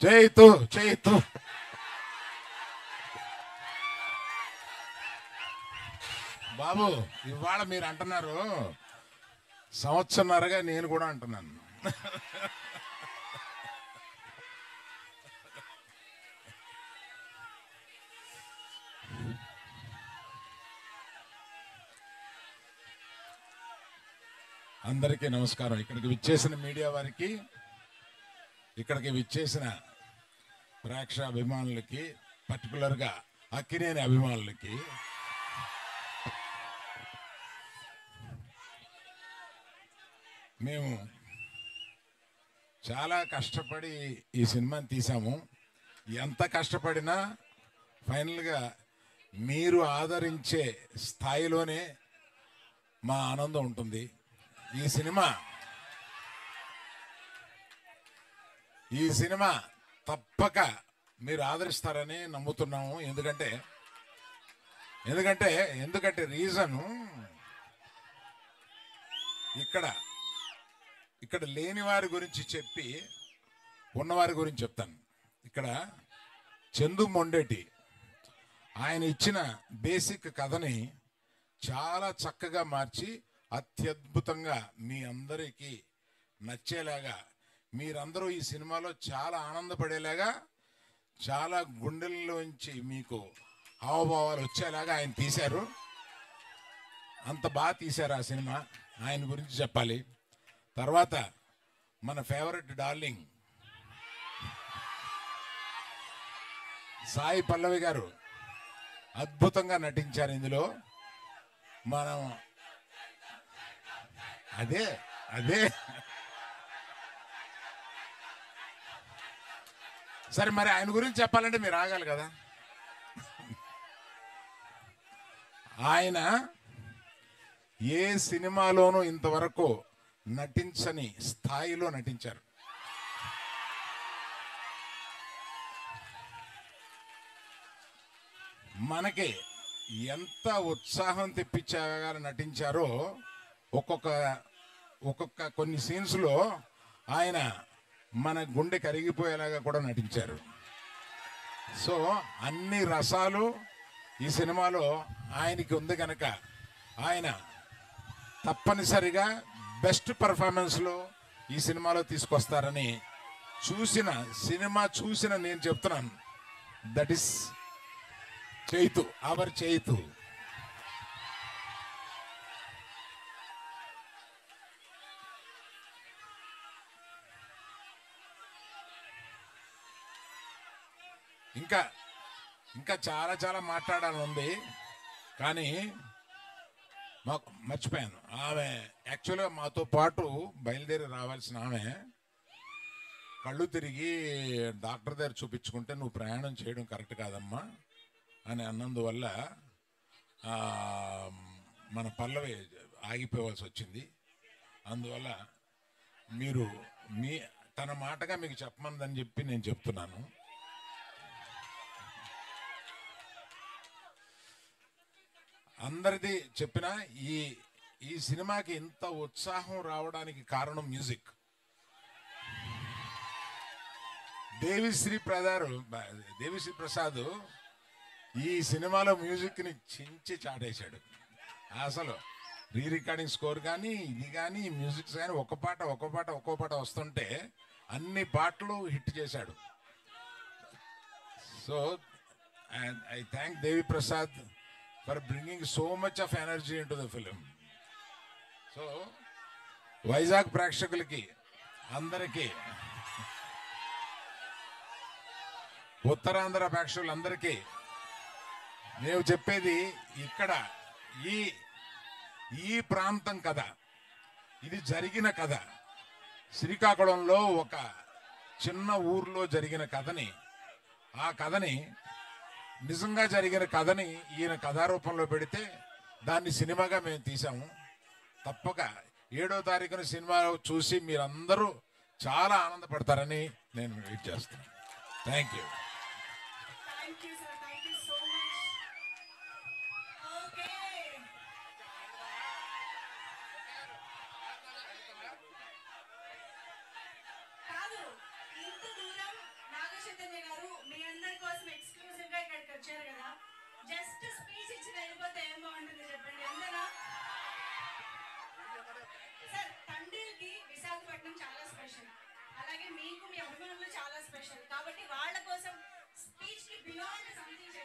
చేయితు చేయితు. బాబు ఇవాళ మీరు అంటున్నారు, సంవత్సరన్నరగా నేను కూడా అంటున్నాను. అందరికీ నమస్కారం. ఇక్కడికి విచ్చేసిన మీడియా వారికి, ఇక్కడికి విచ్చేసిన ప్రేక్షాభిమానులకి, పర్టికులర్గా అక్కినేని అభిమానులకి మేము చాలా కష్టపడి ఈ సినిమాని తీసాము. ఎంత కష్టపడినా ఫైనల్గా మీరు ఆదరించే స్థాయిలోనే మా ఆనందం ఉంటుంది. ఈ సినిమా తప్పక మీరు ఆదరిస్తారని నమ్ముతున్నాము. ఎందుకంటే రీజను ఇక్కడ లేని వారి గురించి చెప్పి ఉన్నవారి గురించి చెప్తాను. ఇక్కడ చందు మొండేటి ఆయన ఇచ్చిన బేసిక్ కథని చాలా చక్కగా మార్చి అత్యద్భుతంగా మీ అందరికీ నచ్చేలాగా, మీరందరూ ఈ సినిమాలో చాలా ఆనందపడేలాగా, చాలా గుండెల్లోంచి మీకు హావభావాలు వచ్చేలాగా ఆయన తీశారు. అంత బాగా తీశారు ఆ సినిమా. ఆయన గురించి చెప్పాలి. తర్వాత మన ఫేవరెట్ డార్లింగ్ సాయి పల్లవి గారు అద్భుతంగా నటించారు ఇందులో. మనం అదే సరే, మరి ఆయన గురించి చెప్పాలంటే మీరు ఆగాలి కదా. ఆయన ఏ సినిమాలోనూ ఇంతవరకు నటించని స్థాయిలో నటించారు. మనకి ఎంత ఉత్సాహం తెప్పించగా నటించారో, ఒక్కొక్క కొన్ని సీన్స్లో ఆయన మన గుండె కరిగిపోయేలాగా కూడా నటించారు. సో అన్ని రసాలు ఈ సినిమాలో ఆయనకి ఉంది కనుక ఆయన తప్పనిసరిగా బెస్ట్ పర్ఫార్మెన్స్లో ఈ సినిమాలో తీసుకొస్తారని సినిమా చూసిన నేను చెప్తున్నాను. That is Chaitu, our Chaitu. ఇంకా చాలా చాలా మాట్లాడాలని ఉంది, కానీ మాకు మర్చిపోయాను. ఆమె యాక్చువల్గా మాతో పాటు బయలుదేరి రావాల్సిన ఆమె కళ్ళు తిరిగి డాక్టర్ దగ్గర చూపించుకుంటే నువ్వు ప్రయాణం చేయడం కరెక్ట్ కాదమ్మా అని అన్నందువల్ల మన పల్లవి ఆగిపోవాల్సి వచ్చింది. అందువల్ల మీరు తన మాటగా మీకు చెప్పమందని చెప్పి నేను చెప్తున్నాను. అందరిది చెప్పిన ఈ సినిమాకి ఇంత ఉత్సాహం రావడానికి కారణం మ్యూజిక్. దేవిశ్రీ ప్రసాద్ ఈ సినిమాలో మ్యూజిక్ని చించి చాటేశాడు. అసలు రీ రికార్డింగ్ స్కోర్ కానీ ఇది కానీ మ్యూజిక్స్ కానీ ఒక్కో పాట వస్తుంటే అన్ని పాటలు హిట్ చేశాడు. So I thank Devi Prasad for bringing so much of energy into the film. So Vizag ప్రేక్షకులకి అందరికీ, ఉత్తరాంధ్ర ప్రేక్షకులందరికీ నేను చెప్పేది, ఇక్కడ ఈ ప్రాంతం కథ, ఇది జరిగిన కథ. శ్రీకాకుళంలో ఒక చిన్న ఊర్లో జరిగిన కథని, ఆ కథని నిజంగా జరిగిన కథని ఈయన కథారూపంలో పెడితే దాన్ని సినిమాగా మేము తీసాము. తప్పక 7వ తారీఖున సినిమా చూసి మీరందరూ చాలా ఆనందపడతారని నేను వెయిట్ చేస్తాను. Thank you. నాగ చైతన్య గారు మీ అందరి కోసం ఎక్స్క్లూజివ్ గా ఇక్కడికి వచ్చారు కదా, జస్ట్ స్పీచ్ ఇచ్చి వెళ్ళిపోతే ఏం బాగుంటుంది చెప్పండి. అందరా సార్, తండ్రికి విశాఖపట్నం చాలా స్పెషల్, అలాగే మీకు మీ అభిమానులు చాలా స్పెషల్, కాబట్టి వాళ్ళ కోసం స్పీచ్ కి బియాండ్ సంథింగ్